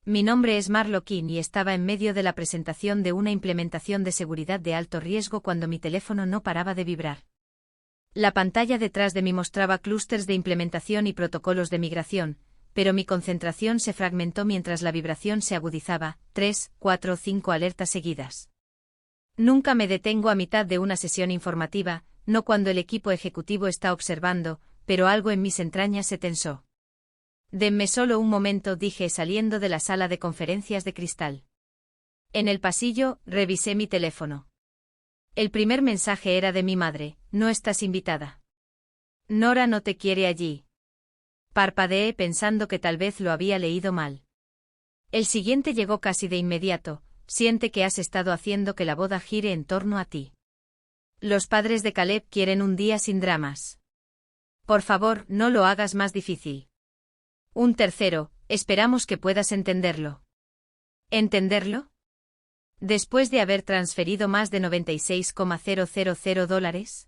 Mi nombre es Marlo King y estaba en medio de la presentación de una implementación de seguridad de alto riesgo cuando mi teléfono no paraba de vibrar. La pantalla detrás de mí mostraba clústeres de implementación y protocolos de migración, pero mi concentración se fragmentó mientras la vibración se agudizaba, 3, 4, 5 alertas seguidas. Nunca me detengo a mitad de una sesión informativa, no cuando el equipo ejecutivo está observando, pero algo en mis entrañas se tensó. Denme solo un momento, dije saliendo de la sala de conferencias de cristal. En el pasillo, revisé mi teléfono. El primer mensaje era de mi madre: no estás invitada. Nora no te quiere allí. Parpadeé pensando que tal vez lo había leído mal. El siguiente llegó casi de inmediato: siente que has estado haciendo que la boda gire en torno a ti. Los padres de Caleb quieren un día sin dramas. Por favor, no lo hagas más difícil. Un tercero: esperamos que puedas entenderlo. ¿Entenderlo? Después de haber transferido más de $96,000.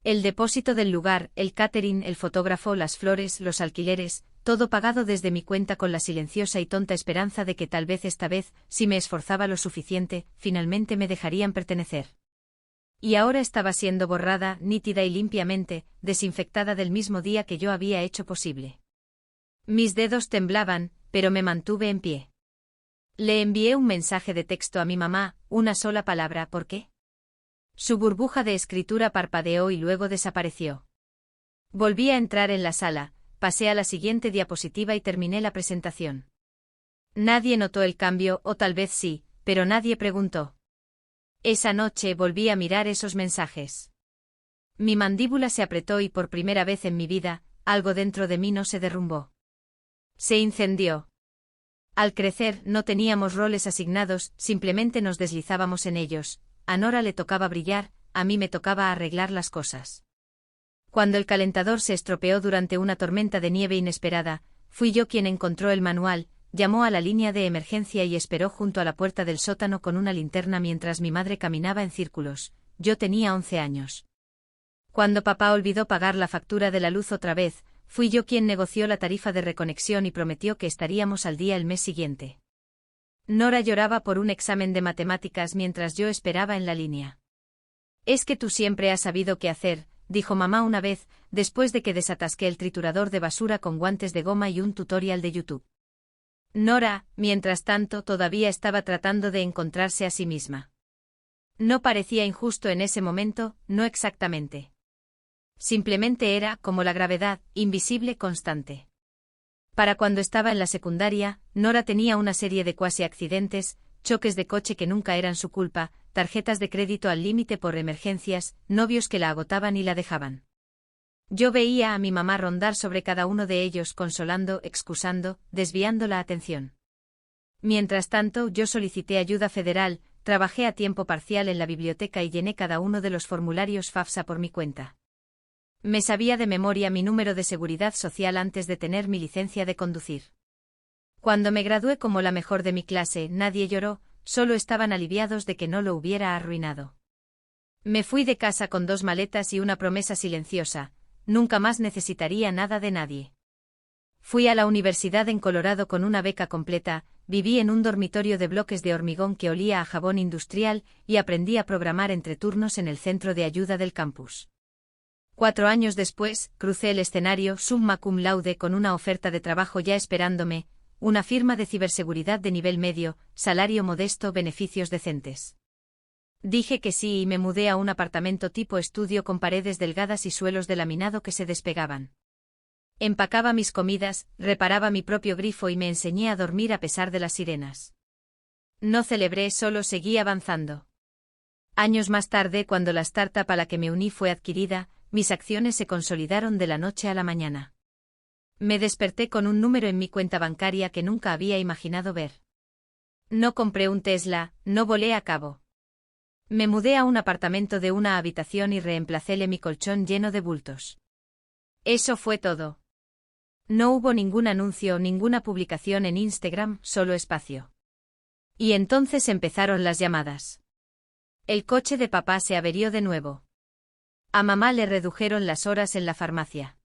El depósito del lugar, el catering, el fotógrafo, las flores, los alquileres, todo pagado desde mi cuenta con la silenciosa y tonta esperanza de que tal vez esta vez, si me esforzaba lo suficiente, finalmente me dejarían pertenecer. Y ahora estaba siendo borrada, nítida y limpiamente, desinfectada del mismo día que yo había hecho posible. Mis dedos temblaban, pero me mantuve en pie. Le envié un mensaje de texto a mi mamá, una sola palabra: ¿por qué? Su burbuja de escritura parpadeó y luego desapareció. Volví a entrar en la sala, pasé a la siguiente diapositiva y terminé la presentación. Nadie notó el cambio, o tal vez sí, pero nadie preguntó. Esa noche volví a mirar esos mensajes. Mi mandíbula se apretó y por primera vez en mi vida, algo dentro de mí no se derrumbó. Se incendió. Al crecer, no teníamos roles asignados, simplemente nos deslizábamos en ellos. A Nora le tocaba brillar, a mí me tocaba arreglar las cosas. Cuando el calentador se estropeó durante una tormenta de nieve inesperada, fui yo quien encontró el manual, llamó a la línea de emergencia y esperó junto a la puerta del sótano con una linterna mientras mi madre caminaba en círculos. Yo tenía 11 años. Cuando papá olvidó pagar la factura de la luz otra vez, fui yo quien negoció la tarifa de reconexión y prometió que estaríamos al día el mes siguiente. Nora lloraba por un examen de matemáticas mientras yo esperaba en la línea. Es que tú siempre has sabido qué hacer, dijo mamá una vez, después de que desatasqué el triturador de basura con guantes de goma y un tutorial de YouTube. Nora, mientras tanto, todavía estaba tratando de encontrarse a sí misma. No parecía injusto en ese momento, no exactamente. Simplemente era, como la gravedad, invisible, constante. Para cuando estaba en la secundaria, Nora tenía una serie de cuasi accidentes, choques de coche que nunca eran su culpa, tarjetas de crédito al límite por emergencias, novios que la agotaban y la dejaban. Yo veía a mi mamá rondar sobre cada uno de ellos consolando, excusando, desviando la atención. Mientras tanto, yo solicité ayuda federal, trabajé a tiempo parcial en la biblioteca y llené cada uno de los formularios FAFSA por mi cuenta. Me sabía de memoria mi número de seguridad social antes de tener mi licencia de conducir. Cuando me gradué como la mejor de mi clase, nadie lloró, solo estaban aliviados de que no lo hubiera arruinado. Me fui de casa con 2 maletas y una promesa silenciosa: nunca más necesitaría nada de nadie. Fui a la universidad en Colorado con una beca completa, viví en un dormitorio de bloques de hormigón que olía a jabón industrial y aprendí a programar entre turnos en el centro de ayuda del campus. 4 años después, crucé el escenario summa cum laude con una oferta de trabajo ya esperándome, una firma de ciberseguridad de nivel medio, salario modesto, beneficios decentes. Dije que sí y me mudé a un apartamento tipo estudio con paredes delgadas y suelos de laminado que se despegaban. Empacaba mis comidas, reparaba mi propio grifo y me enseñé a dormir a pesar de las sirenas. No celebré, solo seguí avanzando. Años más tarde, cuando la startup a la que me uní fue adquirida, mis acciones se consolidaron de la noche a la mañana. Me desperté con un número en mi cuenta bancaria que nunca había imaginado ver. No compré un Tesla, no volé a Cabo. Me mudé a un apartamento de una habitación y reemplacéle mi colchón lleno de bultos. Eso fue todo. No hubo ningún anuncio, ninguna publicación en Instagram, solo espacio. Y entonces empezaron las llamadas. El coche de papá se averió de nuevo. A mamá le redujeron las horas en la farmacia.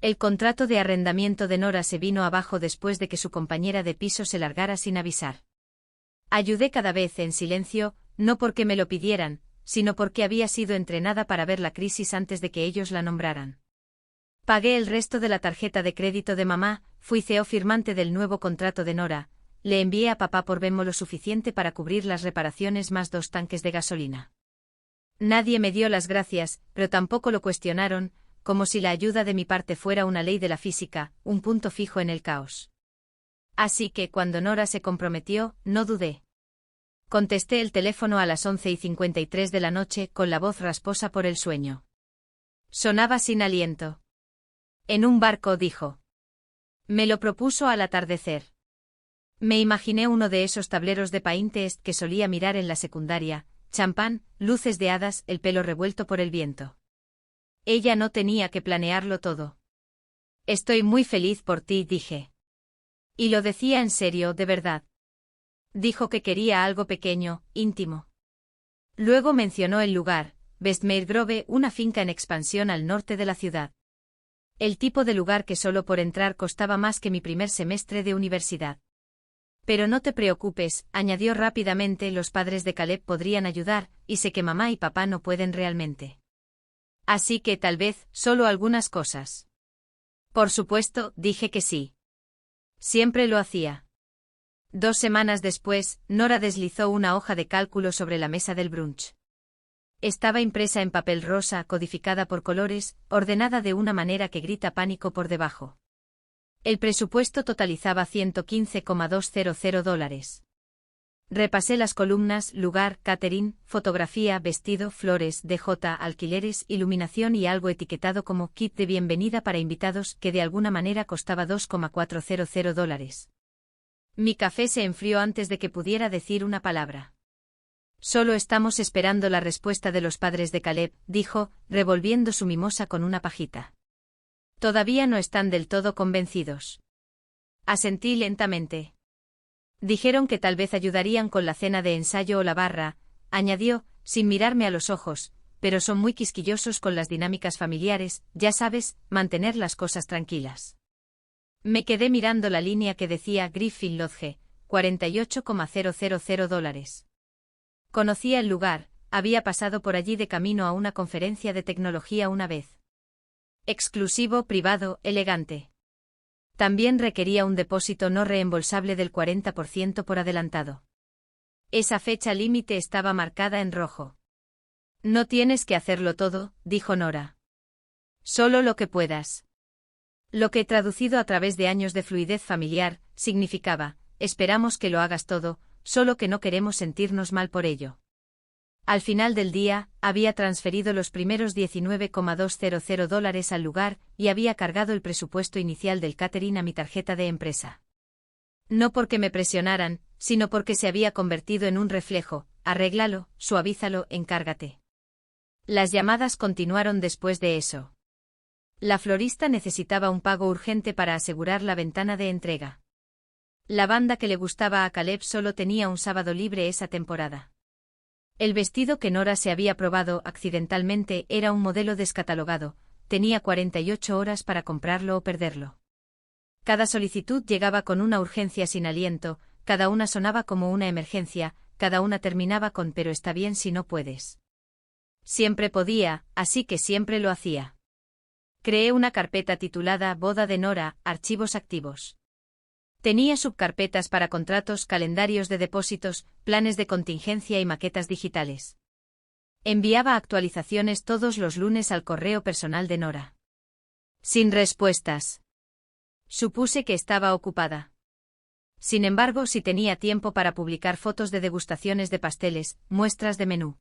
El contrato de arrendamiento de Nora se vino abajo después de que su compañera de piso se largara sin avisar. Ayudé cada vez en silencio, no porque me lo pidieran, sino porque había sido entrenada para ver la crisis antes de que ellos la nombraran. Pagué el resto de la tarjeta de crédito de mamá, fui CEO firmante del nuevo contrato de Nora, le envié a papá por Venmo lo suficiente para cubrir las reparaciones más 2 tanques de gasolina. Nadie me dio las gracias, pero tampoco lo cuestionaron, como si la ayuda de mi parte fuera una ley de la física, un punto fijo en el caos. Así que cuando Nora se comprometió, no dudé. Contesté el teléfono a las 11:53 de la noche con la voz rasposa por el sueño. Sonaba sin aliento. En un barco, dijo. Me lo propuso al atardecer. Me imaginé uno de esos tableros de Pinterest que solía mirar en la secundaria, champán, luces de hadas, el pelo revuelto por el viento. Ella no tenía que planearlo todo. Estoy muy feliz por ti, dije. Y lo decía en serio, de verdad. Dijo que quería algo pequeño, íntimo. Luego mencionó el lugar, Westmere Grove, una finca en expansión al norte de la ciudad. El tipo de lugar que solo por entrar costaba más que mi primer semestre de universidad. Pero no te preocupes, añadió rápidamente, los padres de Caleb podrían ayudar, y sé que mamá y papá no pueden realmente. Así que tal vez, solo algunas cosas. Por supuesto, dije que sí. Siempre lo hacía. 2 semanas después, Nora deslizó una hoja de cálculo sobre la mesa del brunch. Estaba impresa en papel rosa, codificada por colores, ordenada de una manera que grita pánico por debajo. El presupuesto totalizaba $115,200. Repasé las columnas: lugar, catering, fotografía, vestido, flores, DJ, alquileres, iluminación y algo etiquetado como kit de bienvenida para invitados, que de alguna manera costaba $2,400. Mi café se enfrió antes de que pudiera decir una palabra. Solo estamos esperando la respuesta de los padres de Caleb, dijo, revolviendo su mimosa con una pajita. Todavía no están del todo convencidos. Asentí lentamente. Dijeron que tal vez ayudarían con la cena de ensayo o la barra, añadió, sin mirarme a los ojos, pero son muy quisquillosos con las dinámicas familiares, ya sabes, mantener las cosas tranquilas. Me quedé mirando la línea que decía Griffin Lodge, $48,000. Conocía el lugar, había pasado por allí de camino a una conferencia de tecnología una vez. Exclusivo, privado, elegante. También requería un depósito no reembolsable del 40% por adelantado. Esa fecha límite estaba marcada en rojo. No tienes que hacerlo todo, dijo Nora. Solo lo que puedas. Lo que, traducido a través de años de fluidez familiar, significaba: esperamos que lo hagas todo, solo que no queremos sentirnos mal por ello. Al final del día, había transferido los primeros $19,200 al lugar y había cargado el presupuesto inicial del catering a mi tarjeta de empresa. No porque me presionaran, sino porque se había convertido en un reflejo: arréglalo, suavízalo, encárgate. Las llamadas continuaron después de eso. La florista necesitaba un pago urgente para asegurar la ventana de entrega. La banda que le gustaba a Caleb solo tenía un sábado libre esa temporada. El vestido que Nora se había probado accidentalmente era un modelo descatalogado, tenía 48 horas para comprarlo o perderlo. Cada solicitud llegaba con una urgencia sin aliento, cada una sonaba como una emergencia, cada una terminaba con «pero está bien si no puedes». Siempre podía, así que siempre lo hacía. Creé una carpeta titulada «Boda de Nora, archivos activos». Tenía subcarpetas para contratos, calendarios de depósitos, planes de contingencia y maquetas digitales. Enviaba actualizaciones todos los lunes al correo personal de Nora. Sin respuestas. Supuse que estaba ocupada. Sin embargo, sí tenía tiempo para publicar fotos de degustaciones de pasteles, muestras de menú.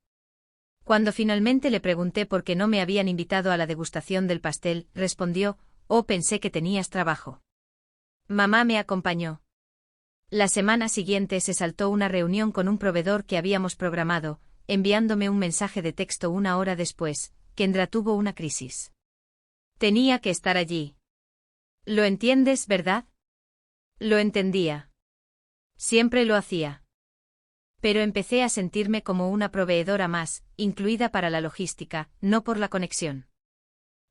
Cuando finalmente le pregunté por qué no me habían invitado a la degustación del pastel, respondió: «Oh, pensé que tenías trabajo». Mamá me acompañó. La semana siguiente se saltó una reunión con un proveedor que habíamos programado, enviándome un mensaje de texto 1 hora después: Kendra tuvo una crisis. Tenía que estar allí. ¿Lo entiendes, verdad? Lo entendía. Siempre lo hacía. Pero empecé a sentirme como una proveedora más, incluida para la logística, no por la conexión.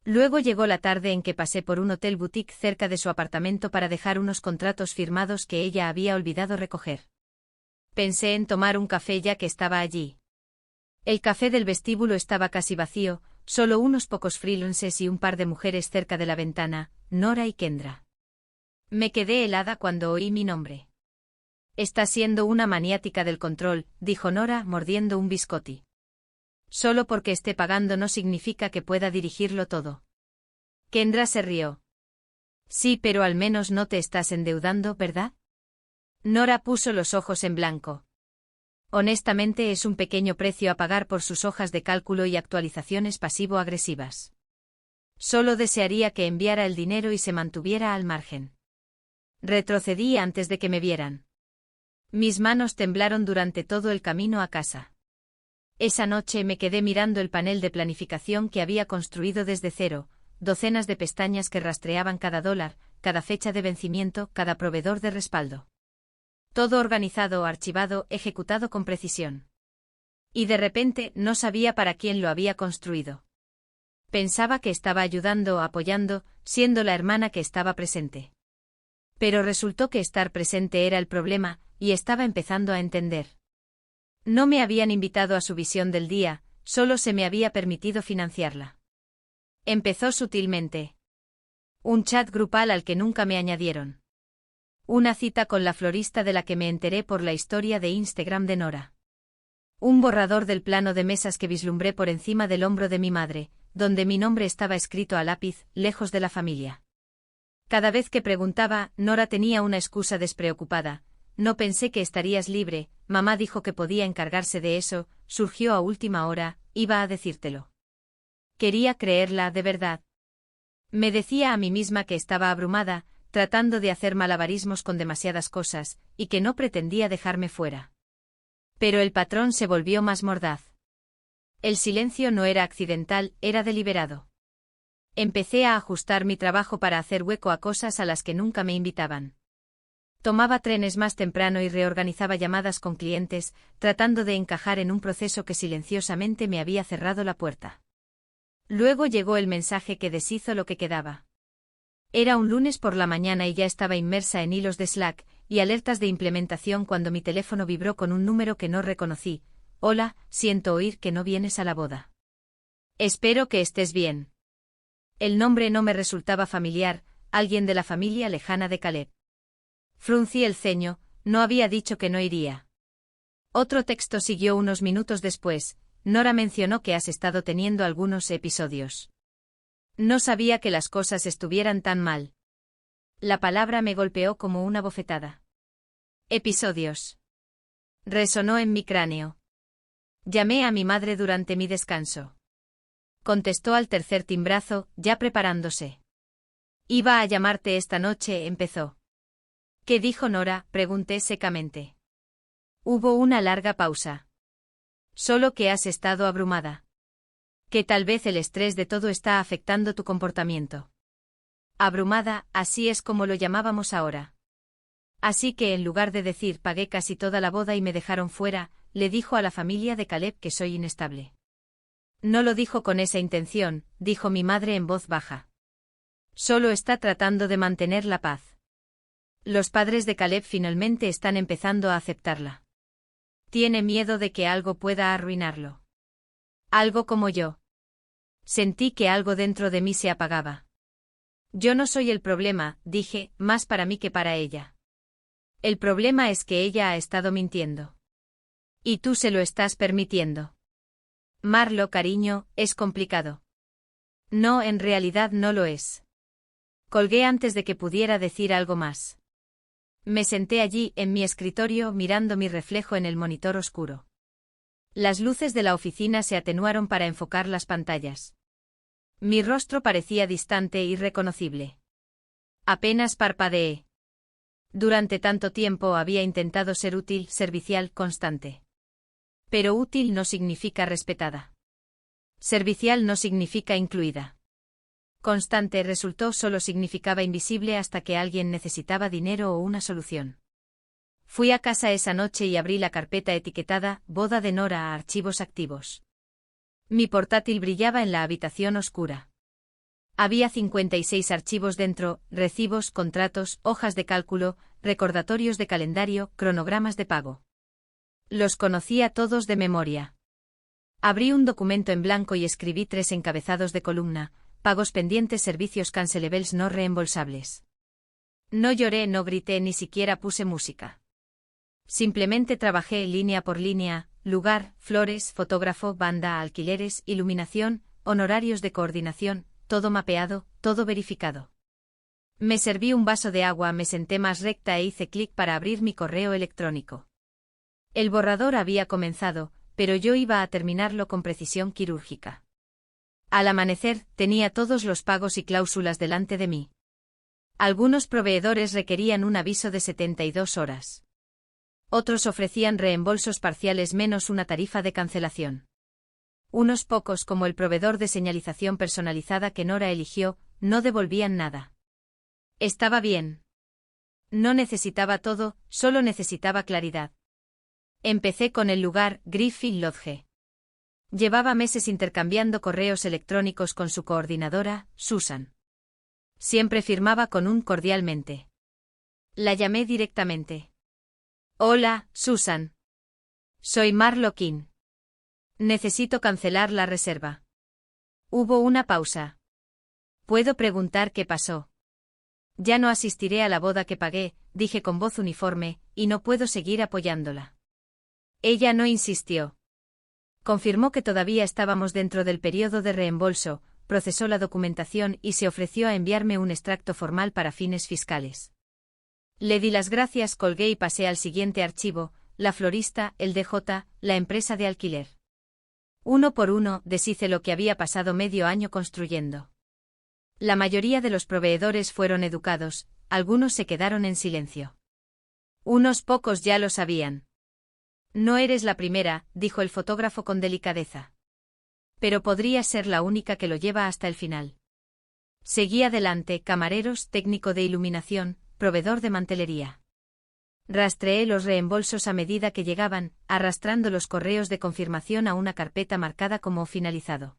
Luego llegó la tarde en que pasé por un hotel boutique cerca de su apartamento para dejar unos contratos firmados que ella había olvidado recoger. Pensé en tomar un café ya que estaba allí. El café del vestíbulo estaba casi vacío, solo unos pocos freelances y un par de mujeres cerca de la ventana, Nora y Kendra. Me quedé helada cuando oí mi nombre. «Está siendo una maniática del control», dijo Nora mordiendo un biscotti. «Solo porque esté pagando no significa que pueda dirigirlo todo». Kendra se rió. «Sí, pero al menos no te estás endeudando, ¿verdad?». Nora puso los ojos en blanco. Honestamente es un pequeño precio a pagar por sus hojas de cálculo y actualizaciones pasivo-agresivas. Solo desearía que enviara el dinero y se mantuviera al margen. Retrocedí antes de que me vieran. Mis manos temblaron durante todo el camino a casa. Esa noche me quedé mirando el panel de planificación que había construido desde cero, docenas de pestañas que rastreaban cada dólar, cada fecha de vencimiento, cada proveedor de respaldo. Todo organizado, archivado, ejecutado con precisión. Y de repente no sabía para quién lo había construido. Pensaba que estaba ayudando, apoyando, siendo la hermana que estaba presente. Pero resultó que estar presente era el problema, y estaba empezando a entender. No me habían invitado a su visión del día, solo se me había permitido financiarla. Empezó sutilmente. Un chat grupal al que nunca me añadieron. Una cita con la florista de la que me enteré por la historia de Instagram de Nora. Un borrador del plano de mesas que vislumbré por encima del hombro de mi madre, donde mi nombre estaba escrito a lápiz, lejos de la familia. Cada vez que preguntaba, Nora tenía una excusa despreocupada. «No pensé que estarías libre, mamá dijo que podía encargarse de eso, surgió a última hora, iba a decírtelo». Quería creerla de verdad. Me decía a mí misma que estaba abrumada, tratando de hacer malabarismos con demasiadas cosas, y que no pretendía dejarme fuera. Pero el patrón se volvió más mordaz. El silencio no era accidental, era deliberado. Empecé a ajustar mi trabajo para hacer hueco a cosas a las que nunca me invitaban. Tomaba trenes más temprano y reorganizaba llamadas con clientes, tratando de encajar en un proceso que silenciosamente me había cerrado la puerta. Luego llegó el mensaje que deshizo lo que quedaba. Era un lunes por la mañana y ya estaba inmersa en hilos de Slack y alertas de implementación cuando mi teléfono vibró con un número que no reconocí. «Hola, siento oír que no vienes a la boda. Espero que estés bien». El nombre no me resultaba familiar, alguien de la familia lejana de Caleb. Fruncí el ceño, no había dicho que no iría. Otro texto siguió unos minutos después. Nora mencionó que has estado teniendo algunos episodios. No sabía que las cosas estuvieran tan mal. La palabra me golpeó como una bofetada. Episodios. Resonó en mi cráneo. Llamé a mi madre durante mi descanso. Contestó al tercer timbrazo, ya preparándose. Iba a llamarte esta noche, empezó. ¿Qué dijo Nora?, pregunté secamente. Hubo una larga pausa. Solo que has estado abrumada. Que tal vez el estrés de todo está afectando tu comportamiento. Abrumada, así es como lo llamábamos ahora. Así que en lugar de decir pagué casi toda la boda y me dejaron fuera, le dijo a la familia de Caleb que soy inestable. No lo dijo con esa intención, dijo mi madre en voz baja. Solo está tratando de mantener la paz. Los padres de Caleb finalmente están empezando a aceptarla. Tiene miedo de que algo pueda arruinarlo. Algo como yo. Sentí que algo dentro de mí se apagaba. Yo no soy el problema, dije, más para mí que para ella. El problema es que ella ha estado mintiendo. Y tú se lo estás permitiendo. Marlo, cariño, es complicado. No, en realidad no lo es. Colgué antes de que pudiera decir algo más. Me senté allí, en mi escritorio, mirando mi reflejo en el monitor oscuro. Las luces de la oficina se atenuaron para enfocar las pantallas. Mi rostro parecía distante e irreconocible. Apenas parpadeé. Durante tanto tiempo había intentado ser útil, servicial, constante. Pero útil no significa respetada. Servicial no significa incluida. Constante resultó solo significaba invisible hasta que alguien necesitaba dinero o una solución. Fui a casa esa noche y abrí la carpeta etiquetada «Boda de Nora» a archivos activos. Mi portátil brillaba en la habitación oscura. Había 56 archivos dentro, recibos, contratos, hojas de cálculo, recordatorios de calendario, cronogramas de pago. Los conocía todos de memoria. Abrí un documento en blanco y escribí 3 encabezados de columna: pagos pendientes, servicios cancelables no reembolsables. No lloré, no grité, ni siquiera puse música. Simplemente trabajé línea por línea: lugar, flores, fotógrafo, banda, alquileres, iluminación, honorarios de coordinación, todo mapeado, todo verificado. Me serví un vaso de agua, me senté más recta e hice clic para abrir mi correo electrónico. El borrador había comenzado, pero yo iba a terminarlo con precisión quirúrgica. Al amanecer, tenía todos los pagos y cláusulas delante de mí. Algunos proveedores requerían un aviso de 72 horas. Otros ofrecían reembolsos parciales menos una tarifa de cancelación. Unos pocos, como el proveedor de señalización personalizada que Nora eligió, no devolvían nada. Estaba bien. No necesitaba todo, solo necesitaba claridad. Empecé con el lugar, Griffin Lodge. Llevaba meses intercambiando correos electrónicos con su coordinadora, Susan. Siempre firmaba con un cordialmente. La llamé directamente. Hola, Susan. Soy Marlo King. Necesito cancelar la reserva. Hubo una pausa. ¿Puedo preguntar qué pasó? Ya no asistiré a la boda que pagué, dije con voz uniforme, y no puedo seguir apoyándola. Ella no insistió. Confirmó que todavía estábamos dentro del periodo de reembolso, procesó la documentación y se ofreció a enviarme un extracto formal para fines fiscales. Le di las gracias, colgué y pasé al siguiente archivo: la florista, el DJ, la empresa de alquiler. Uno por uno, deshice lo que había pasado medio año construyendo. La mayoría de los proveedores fueron educados, algunos se quedaron en silencio. Unos pocos ya lo sabían. No eres la primera, dijo el fotógrafo con delicadeza. Pero podría ser la única que lo lleva hasta el final. Seguí adelante: camareros, técnico de iluminación, proveedor de mantelería. Rastreé los reembolsos a medida que llegaban, arrastrando los correos de confirmación a una carpeta marcada como finalizado.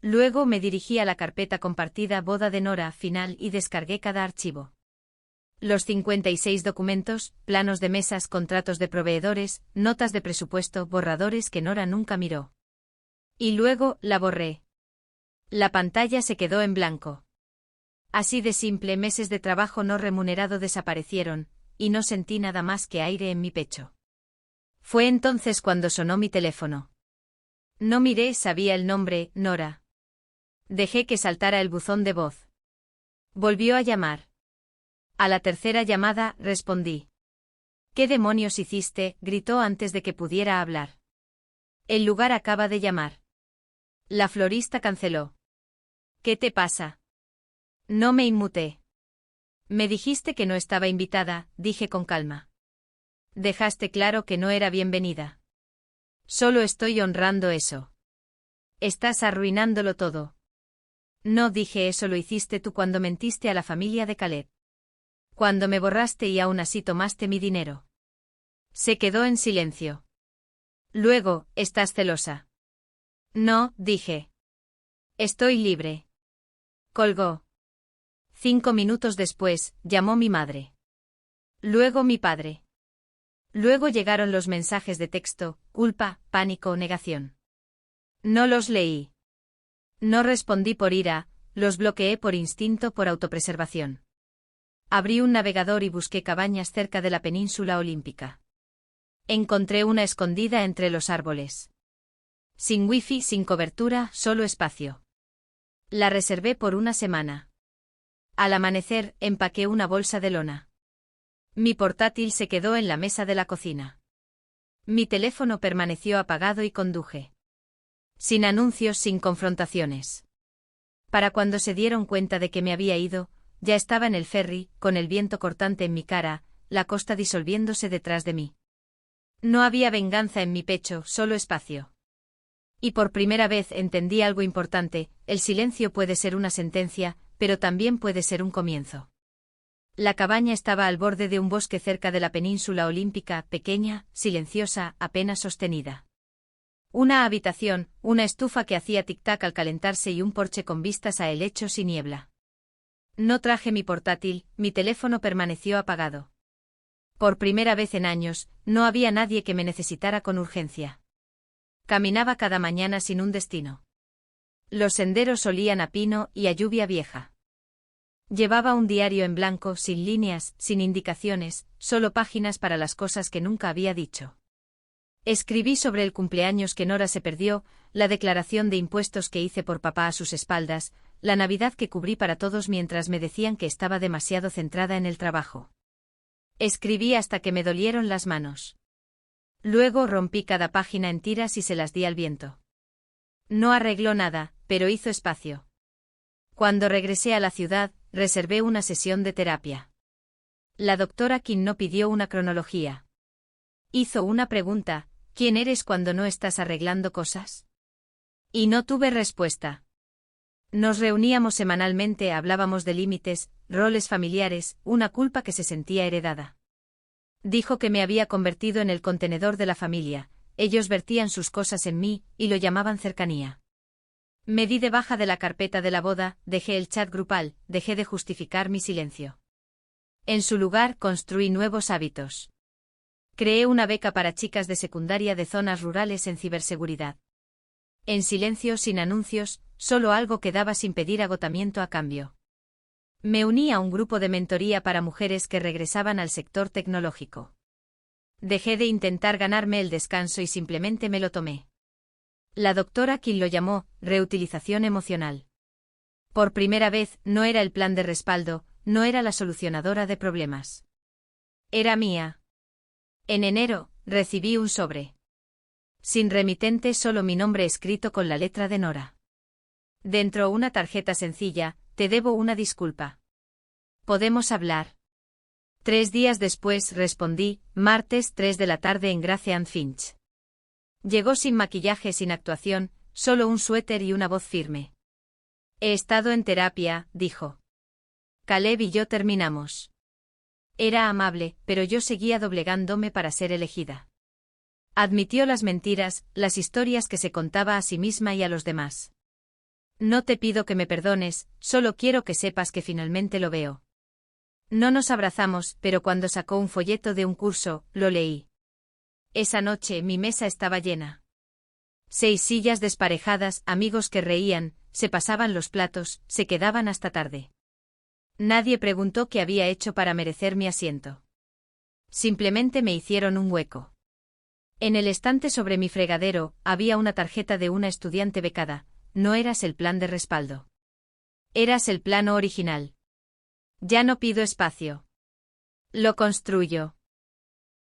Luego me dirigí a la carpeta compartida boda de Nora final y descargué cada archivo. Los 56 documentos, planos de mesas, contratos de proveedores, notas de presupuesto, borradores que Nora nunca miró. Y luego, la borré. La pantalla se quedó en blanco. Así de simple, meses de trabajo no remunerado desaparecieron, y no sentí nada más que aire en mi pecho. Fue entonces cuando sonó mi teléfono. No miré, sabía el nombre: Nora. Dejé que saltara el buzón de voz. Volvió a llamar. A la tercera llamada, respondí. ¿Qué demonios hiciste?, gritó antes de que pudiera hablar. El lugar acaba de llamar. La florista canceló. ¿Qué te pasa? No me inmuté. Me dijiste que no estaba invitada, dije con calma. Dejaste claro que no era bienvenida. Solo estoy honrando eso. Estás arruinándolo todo. No dije eso, lo hiciste tú cuando mentiste a la familia de Caleb. Cuando me borraste y aún así tomaste mi dinero. Se quedó en silencio. Luego, ¿estás celosa? No, dije. Estoy libre. Colgó. 5 minutos después, llamó mi madre. Luego mi padre. Luego llegaron los mensajes de texto: culpa, pánico, negación. No los leí. No respondí por ira, los bloqueé por instinto, por autopreservación. Abrí un navegador y busqué cabañas cerca de la península olímpica. Encontré una escondida entre los árboles. Sin wifi, sin cobertura, solo espacio. La reservé por una semana. Al amanecer, empaqué una bolsa de lona. Mi portátil se quedó en la mesa de la cocina. Mi teléfono permaneció apagado y conduje. Sin anuncios, sin confrontaciones. Para cuando se dieron cuenta de que me había ido, ya estaba en el ferry, con el viento cortante en mi cara, la costa disolviéndose detrás de mí. No había venganza en mi pecho, solo espacio. Y por primera vez entendí algo importante: el silencio puede ser una sentencia, pero también puede ser un comienzo. La cabaña estaba al borde de un bosque cerca de la península olímpica, pequeña, silenciosa, apenas sostenida. Una habitación, una estufa que hacía tic-tac al calentarse y un porche con vistas a helechos y niebla. No traje mi portátil, mi teléfono permaneció apagado. Por primera vez en años, no había nadie que me necesitara con urgencia. Caminaba cada mañana sin un destino. Los senderos olían a pino y a lluvia vieja. Llevaba un diario en blanco, sin líneas, sin indicaciones, solo páginas para las cosas que nunca había dicho. Escribí sobre el cumpleaños que Nora se perdió, la declaración de impuestos que hice por papá a sus espaldas, la Navidad que cubrí para todos mientras me decían que estaba demasiado centrada en el trabajo. Escribí hasta que me dolieron las manos. Luego rompí cada página en tiras y se las di al viento. No arregló nada, pero hizo espacio. Cuando regresé a la ciudad, reservé una sesión de terapia. La doctora King no pidió una cronología. Hizo una pregunta: ¿quién eres cuando no estás arreglando cosas? Y no tuve respuesta. Nos reuníamos semanalmente, hablábamos de límites, roles familiares, una culpa que se sentía heredada. Dijo que me había convertido en el contenedor de la familia, ellos vertían sus cosas en mí, y lo llamaban cercanía. Me di de baja de la carpeta de la boda, dejé el chat grupal, dejé de justificar mi silencio. En su lugar, construí nuevos hábitos. Creé una beca para chicas de secundaria de zonas rurales en ciberseguridad. En silencio, sin anuncios, solo algo que daba sin pedir agotamiento a cambio. Me uní a un grupo de mentoría para mujeres que regresaban al sector tecnológico. Dejé de intentar ganarme el descanso y simplemente me lo tomé. La doctora King lo llamó reutilización emocional. Por primera vez, no era el plan de respaldo, no era la solucionadora de problemas. Era mía. En enero, recibí un sobre. Sin remitente, solo mi nombre escrito con la letra de Nora. Dentro una tarjeta sencilla: te debo una disculpa. ¿Podemos hablar? 3 días después respondí, martes 3 de la tarde en Grace and Finch. Llegó sin maquillaje, sin actuación, solo un suéter y una voz firme. He estado en terapia, dijo. Caleb y yo terminamos. Era amable, pero yo seguía doblegándome para ser elegida. Admitió las mentiras, las historias que se contaba a sí misma y a los demás. No te pido que me perdones, solo quiero que sepas que finalmente lo veo. No nos abrazamos, pero cuando sacó un folleto de un curso, lo leí. Esa noche mi mesa estaba llena. 6 sillas desparejadas, amigos que reían, se pasaban los platos, se quedaban hasta tarde. Nadie preguntó qué había hecho para merecer mi asiento. Simplemente me hicieron un hueco. En el estante sobre mi fregadero, había una tarjeta de una estudiante becada. No eras el plan de respaldo. Eras el plano original. Ya no pido espacio. Lo construyo.